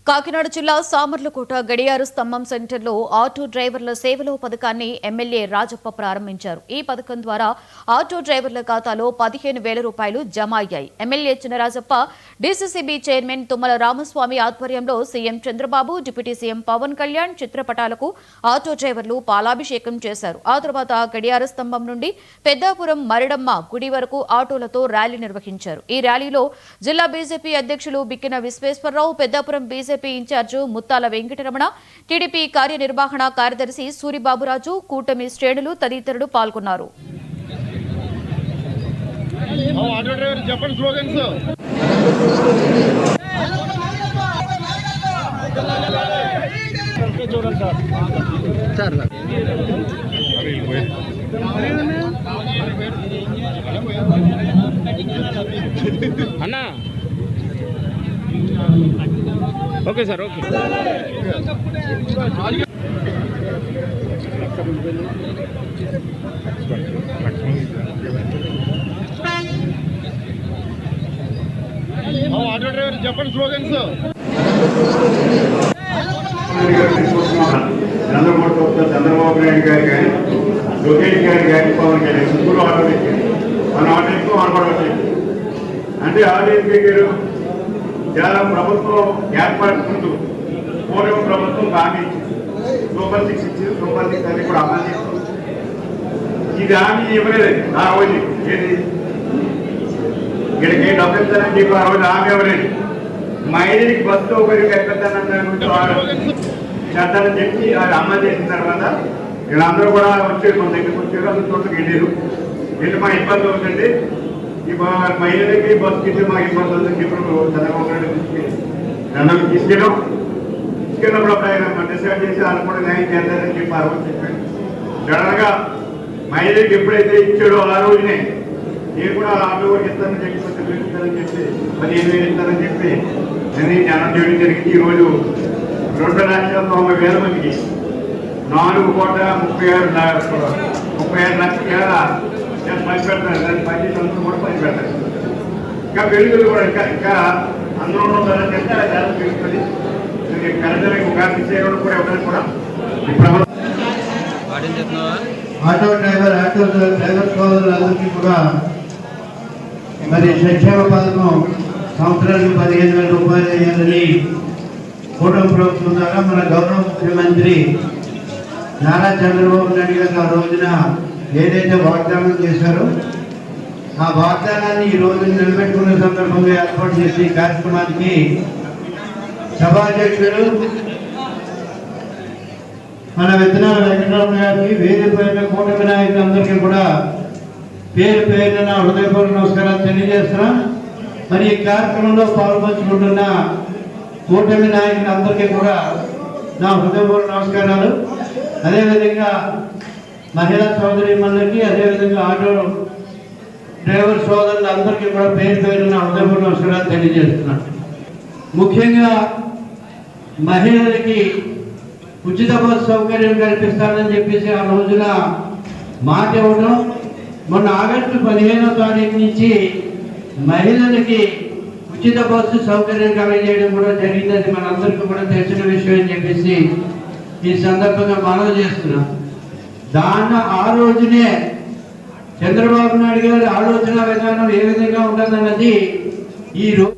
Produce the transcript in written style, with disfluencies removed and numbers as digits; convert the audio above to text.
కాకినాడ జిల్లా సామర్లకోట గడియారు స్తంభం సెంటర్లో ఆటో డ్రైవర్ల సేవలో పథకాన్ని ఎమ్మెల్యే రాజప్ప ప్రారంభించారు. ఈ పథకం ద్వారా ఆటో డ్రైవర్ల ఖాతాలో 15,000 రూపాయలు జమ అయ్యాయి. MLA Chinarajappa, DCCB chairman Tummala Ramaswamy ఆధ్వర్యంలో CM Chandrababu, deputy CM Pawan Kalyan చిత్రపటాలకు ఆటో డ్రైవర్లు పాలాభిషేకం చేశారు. ఆ తర్వాత గడియారు స్తంభం నుండి పెద్దాపురం మరిడమ్మ గుడి వరకు ఆటోలతో ర్యాలీ నిర్వహించారు. ఈ ర్యాలీలో జిల్లా బీజేపీ అధ్యక్షులు బిక్కిన విశ్వేశ్వరరావు, పెద్దాపురం బీజేపీ ఇన్ఛార్జి ముత్తాల వెంకటరమణ, టీడీపీ కార్యనిర్వహణ కార్యదర్శి సూరిబాబురాజు, కూటమి శ్రేణులు తదితరులు పాల్గొన్నారు. అన్నా okay sir, okay. Auto driver చెప్పండి స్లోగన్స్. చంద్రబాబు నాయుడు గారు కానీ, లోకేష్ గారు కానీ, పవన్ కళ్యాణ్ ముగ్గురు ఆటో ఎక్కారు. మన ఆటో ఎక్కువ అనపడవచ్చు. అంటే ఆటో ఎక్కారు చాలా ప్రభుత్వం ఏర్పడుతుంటూ పూర్వ ప్రభుత్వం హామీ ఇచ్చింది. సూపర్ 6 ఇచ్చింది, సూపర్ 6 అని కూడా అమలు చేస్తుంది. ఇది హామీ ఇవ్వలేదు ఆ రోజు. ఏది ఇక్కడికి డబ్బు ఇస్తానని చెప్పి ఆ రోజు హామీ ఇవ్వలేదు. మైనీకి బస్సు సౌకర్యం ఎక్కడని చేద్దామని చెప్పి అది అమలు చేసిన తర్వాత వీళ్ళందరూ కూడా వచ్చారు, మన దగ్గరికి వచ్చారు. అందరూ చోట్లకి వెళ్ళారు. వెళ్ళి మా ఇబ్బంది అవుతుంది, ఈ మహిళలకి బస్సు ఇచ్చి మాకు ఇబ్బంది అవుతుంది. ఇప్పుడు చంద్రబాబు నాయుడు దండం తీసుకెళ్ళినప్పుడు ఆయన డిసైడ్ చేసి వాళ్ళు కూడా న్యాయం చేద్దారని చెప్పి ఆ రోజు చెప్పాడు. సడన్గా మహిళలకు ఎప్పుడైతే ఇచ్చాడో ఆ రోజునే నేను కూడా ఆటో కూడా ఇస్తానని చెప్పి ఇస్తానని చెప్పి 15,000 ఇస్తానని చెప్పి నేను జ్ఞానం చేయడం జరిగింది. ఈరోజు 2,90,000 మందికి 4,36,36 లక్షల పంచిపెడతారు. దాన్ని పంచేసి కూడా పంచిపెడతారు. ఇంకా పెరుగుదల కూడా ఇంకా అందులో ఉండాలని చెప్తే అది చాలా పెరుగుతుంది. కరెక్ట్గా ఉగాది చేయడం కూడా ఎవరైనా కూడా ఆటో డ్రైవర్ సోదరులందరికీ కూడా మరి సంక్షేమ పథకం సంవత్సరానికి 15,000 రూపాయలు అయ్యాలని కూటమి ప్రభుత్వం ద్వారా మన గౌరవ ముఖ్యమంత్రి నారా చంద్రబాబు నాయుడు గారు ఆ రోజున ఏదైతే వాగ్దానం చేశారో ఆ వాగ్దానాన్ని ఈ రోజు నిలబెట్టుకునే సందర్భంగా ఏర్పాటు చేసే కార్యక్రమానికి సభాధ్యక్షుడు మన విత్తనాల వెంకటరమణ గారికి, వేదికపైన కూటమి నాయకులందరికీ కూడా పేరు పేరున హృదయపూర్వక నమస్కారాలు తెలియజేస్తున్నా. మరి ఈ కార్యక్రమంలో పాల్పంచుకుంటున్న కూటమి నాయకులందరికీ కూడా నా హృదయపూర్వక నమస్కారాలు. అదేవిధంగా మహిళా సోదరీమణులకి, అదేవిధంగా ఆటో డ్రైవర్ సోదరులందరికీ కూడా పేరు పేరున హృదయపూర్వక నమస్కారాలు తెలియజేస్తున్నాను. ముఖ్యంగా మహిళలకి ఉచిత బస్సు సౌకర్యం కల్పిస్తానని చెప్పేసి ఆ రోజున మాట ఇవ్వడం, మొన్న ఆగస్టు 15వ తారీఖు నుంచి మహిళలకి ఉచిత బస్సు సౌకర్యం కలిగజేయడం కూడా జరిగిందని మనందరికీ కూడా తెలిసిన విషయం అని చెప్పేసి ఈ సందర్భంగా మనవి చేస్తున్నాం. దాన్ని ఆ రోజునే చంద్రబాబు నాయుడు గారి ఆలోచన విధానం ఏ విధంగా ఉంటుందన్నది ఈ రోజు